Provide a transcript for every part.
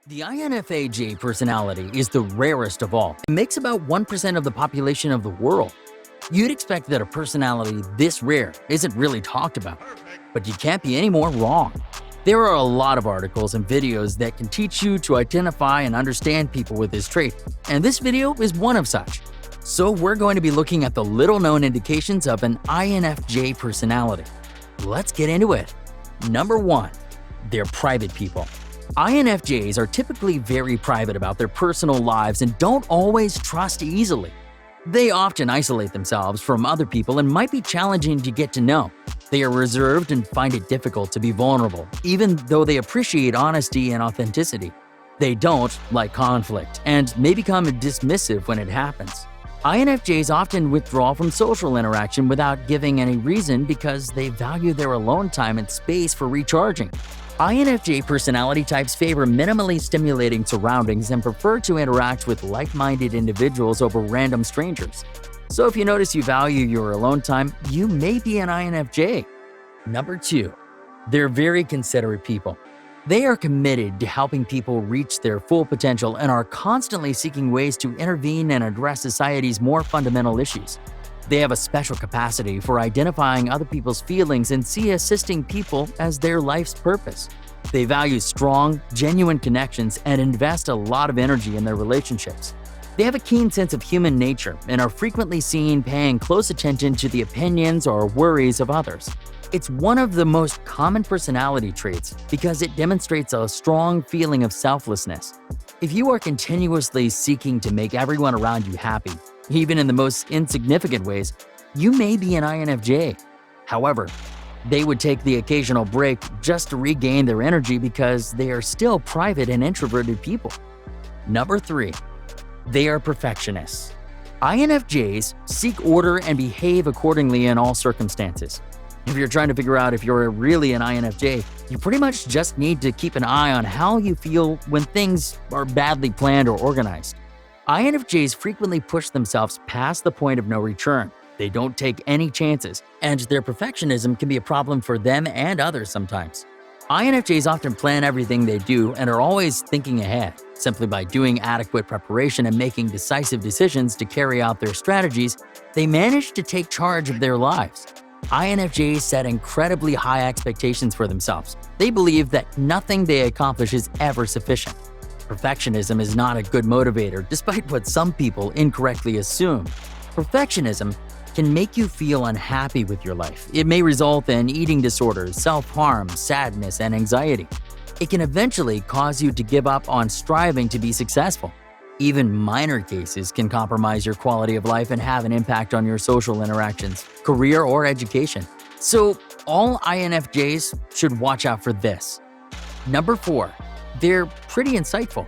The INFJ personality is the rarest of all. It makes about 1% of the population of the world. You'd expect that a personality this rare isn't really talked about, but you can't be any more wrong. There are a lot of articles and videos that can teach you to identify and understand people with this trait, and this video is one of such. So we're going to be looking at the little-known indications of an INFJ personality. Let's get into it. Number 1. They're private people. INFJs are typically very private about their personal lives and don't always trust easily. They often isolate themselves from other people and might be challenging to get to know. They are reserved and find it difficult to be vulnerable, even though they appreciate honesty and authenticity. They don't like conflict and may become dismissive when it happens. INFJs often withdraw from social interaction without giving any reason because they value their alone time and space for recharging. INFJ personality types favor minimally stimulating surroundings and prefer to interact with like-minded individuals over random strangers. So if you notice you value your alone time, you may be an INFJ. Number 2. They're very considerate people. They are committed to helping people reach their full potential and are constantly seeking ways to intervene and address society's more fundamental issues. They have a special capacity for identifying other people's feelings and see assisting people as their life's purpose. They value strong, genuine connections and invest a lot of energy in their relationships. They have a keen sense of human nature and are frequently seen paying close attention to the opinions or worries of others. It's one of the most common personality traits because it demonstrates a strong feeling of selflessness. If you are continuously seeking to make everyone around you happy, even in the most insignificant ways, you may be an INFJ. However, they would take the occasional break just to regain their energy because they are still private and introverted people. Number 3. They are perfectionists. INFJs seek order and behave accordingly in all circumstances. If you're trying to figure out if you're really an INFJ, you pretty much just need to keep an eye on how you feel when things are badly planned or organized. INFJs frequently push themselves past the point of no return. They don't take any chances, and their perfectionism can be a problem for them and others sometimes. INFJs often plan everything they do and are always thinking ahead. Simply by doing adequate preparation and making decisive decisions to carry out their strategies, they manage to take charge of their lives. INFJs set incredibly high expectations for themselves. They believe that nothing they accomplish is ever sufficient. Perfectionism is not a good motivator, despite what some people incorrectly assume. Perfectionism can make you feel unhappy with your life. It may result in eating disorders, self-harm, sadness, and anxiety. It can eventually cause you to give up on striving to be successful. Even minor cases can compromise your quality of life and have an impact on your social interactions, career, or education. So, all INFJs should watch out for this. Number 4. They're pretty insightful.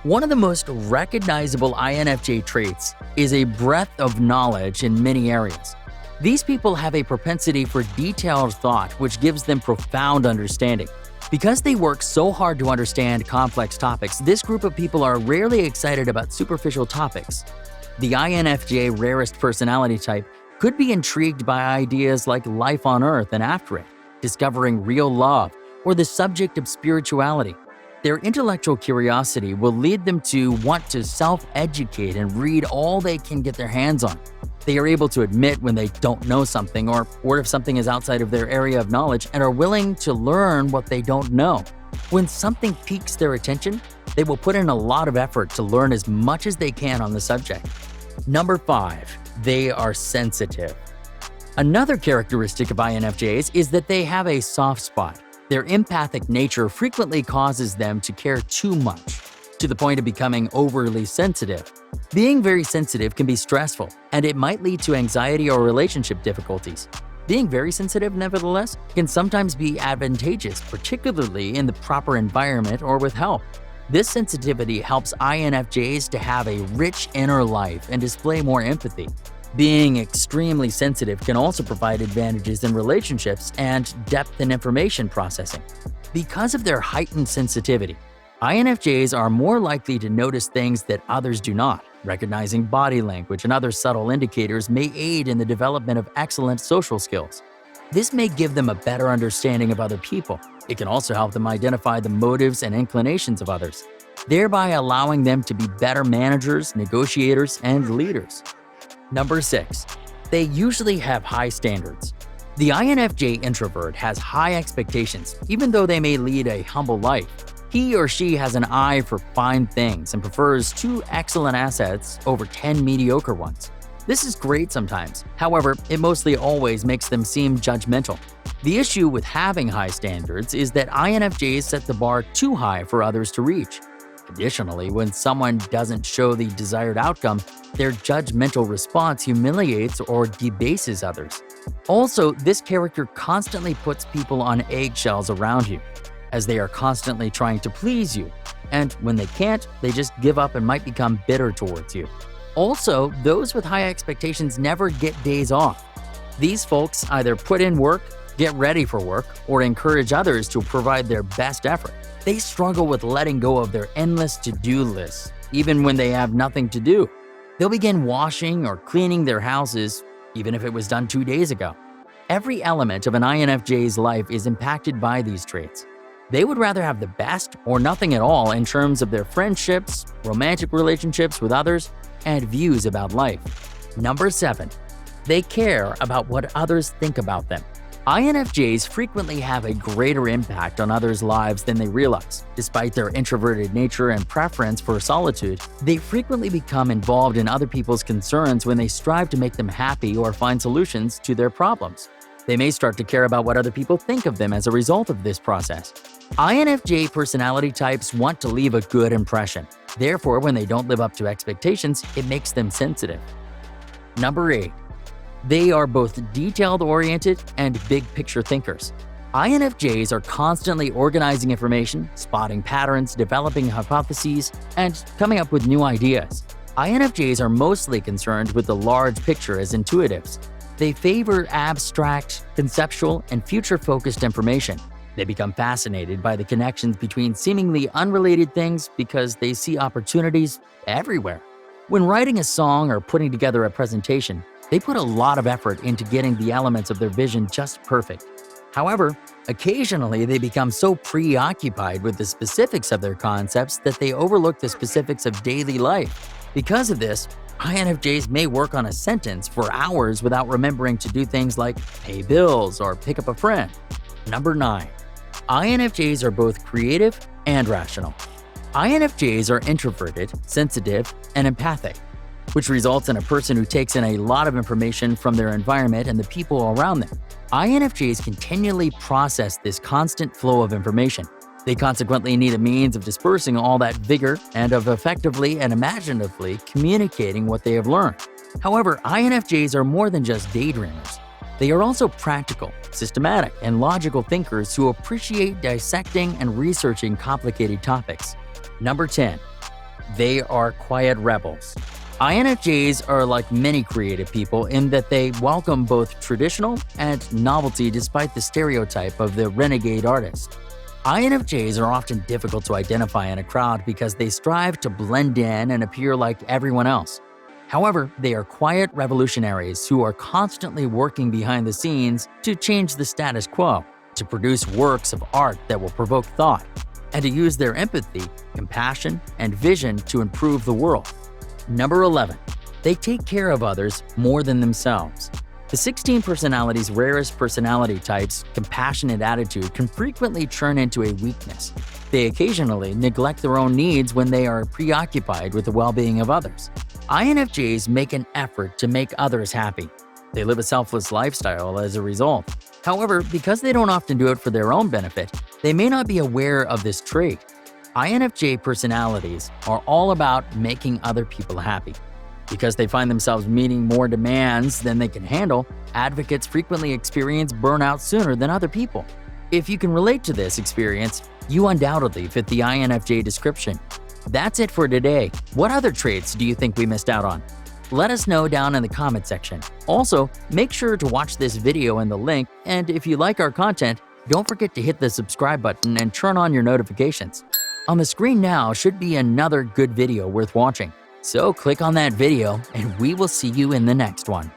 One of the most recognizable INFJ traits is a breadth of knowledge in many areas. These people have a propensity for detailed thought, which gives them profound understanding. Because they work so hard to understand complex topics, this group of people are rarely excited about superficial topics. The INFJ rarest personality type could be intrigued by ideas like life on Earth and after it, discovering real love, or the subject of spirituality. Their intellectual curiosity will lead them to want to self-educate and read all they can get their hands on. They are able to admit when they don't know something or if something is outside of their area of knowledge and are willing to learn what they don't know. When something piques their attention, they will put in a lot of effort to learn as much as they can on the subject. Number 5. They are sensitive. Another characteristic of INFJs is that they have a soft spot. Their empathic nature frequently causes them to care too much, to the point of becoming overly sensitive. Being very sensitive can be stressful, and it might lead to anxiety or relationship difficulties. Being very sensitive, nevertheless, can sometimes be advantageous, particularly in the proper environment or with help. This sensitivity helps INFJs to have a rich inner life and display more empathy. Being extremely sensitive can also provide advantages in relationships and depth in information processing. Because of their heightened sensitivity, INFJs are more likely to notice things that others do not. Recognizing body language and other subtle indicators may aid in the development of excellent social skills. This may give them a better understanding of other people. It can also help them identify the motives and inclinations of others, thereby allowing them to be better managers, negotiators, and leaders. Number 6. They usually have high standards. The INFJ introvert has high expectations, even though they may lead a humble life. He or she has an eye for fine things and prefers 2 excellent assets over 10 mediocre ones. This is great sometimes. However, it mostly always makes them seem judgmental. The issue with having high standards is that INFJs set the bar too high for others to reach. Additionally, when someone doesn't show the desired outcome, their judgmental response humiliates or debases others. Also, this character constantly puts people on eggshells around you, as they are constantly trying to please you, and when they can't, they just give up and might become bitter towards you. Also, those with high expectations never get days off. These folks either put in work, get ready for work, or encourage others to provide their best effort. They struggle with letting go of their endless to-do lists, even when they have nothing to do. They'll begin washing or cleaning their houses, even if it was done 2 days ago. Every element of an INFJ's life is impacted by these traits. They would rather have the best or nothing at all in terms of their friendships, romantic relationships with others, and views about life. Number 7. They care about what others think about them. INFJs frequently have a greater impact on others' lives than they realize. Despite their introverted nature and preference for solitude, they frequently become involved in other people's concerns when they strive to make them happy or find solutions to their problems. They may start to care about what other people think of them as a result of this process. INFJ personality types want to leave a good impression. Therefore, when they don't live up to expectations, it makes them sensitive. Number 8. They are both detailed-oriented and big-picture thinkers. INFJs are constantly organizing information, spotting patterns, developing hypotheses, and coming up with new ideas. INFJs are mostly concerned with the large picture as intuitives. They favor abstract, conceptual, and future-focused information. They become fascinated by the connections between seemingly unrelated things because they see opportunities everywhere. When writing a song or putting together a presentation, they put a lot of effort into getting the elements of their vision just perfect. However, occasionally they become so preoccupied with the specifics of their concepts that they overlook the specifics of daily life. Because of this, INFJs may work on a sentence for hours without remembering to do things like pay bills or pick up a friend. Number 9. INFJs are both creative and rational. INFJs are introverted, sensitive, and empathic, which results in a person who takes in a lot of information from their environment and the people around them. INFJs continually process this constant flow of information. They consequently need a means of dispersing all that vigor and of effectively and imaginatively communicating what they have learned. However, INFJs are more than just daydreamers. They are also practical, systematic, and logical thinkers who appreciate dissecting and researching complicated topics. Number 10. They are quiet rebels. INFJs are like many creative people in that they welcome both traditional and novelty despite the stereotype of the renegade artist. INFJs are often difficult to identify in a crowd because they strive to blend in and appear like everyone else. However, they are quiet revolutionaries who are constantly working behind the scenes to change the status quo, to produce works of art that will provoke thought, and to use their empathy, compassion, and vision to improve the world. Number 11. They take care of others more than themselves. The 16 personalities' rarest personality types' compassionate attitude can frequently turn into a weakness. They occasionally neglect their own needs when they are preoccupied with the well-being of others. INFJs make an effort to make others happy. They live a selfless lifestyle as a result. However, because they don't often do it for their own benefit, they may not be aware of this trait. INFJ personalities are all about making other people happy. Because they find themselves meeting more demands than they can handle, advocates frequently experience burnout sooner than other people. If you can relate to this experience, you undoubtedly fit the INFJ description. That's it for today. What other traits do you think we missed out on? Let us know down in the comment section. Also, make sure to watch this video in the link, and if you like our content, don't forget to hit the subscribe button and turn on your notifications. On the screen now should be another good video worth watching. So click on that video and we will see you in the next one.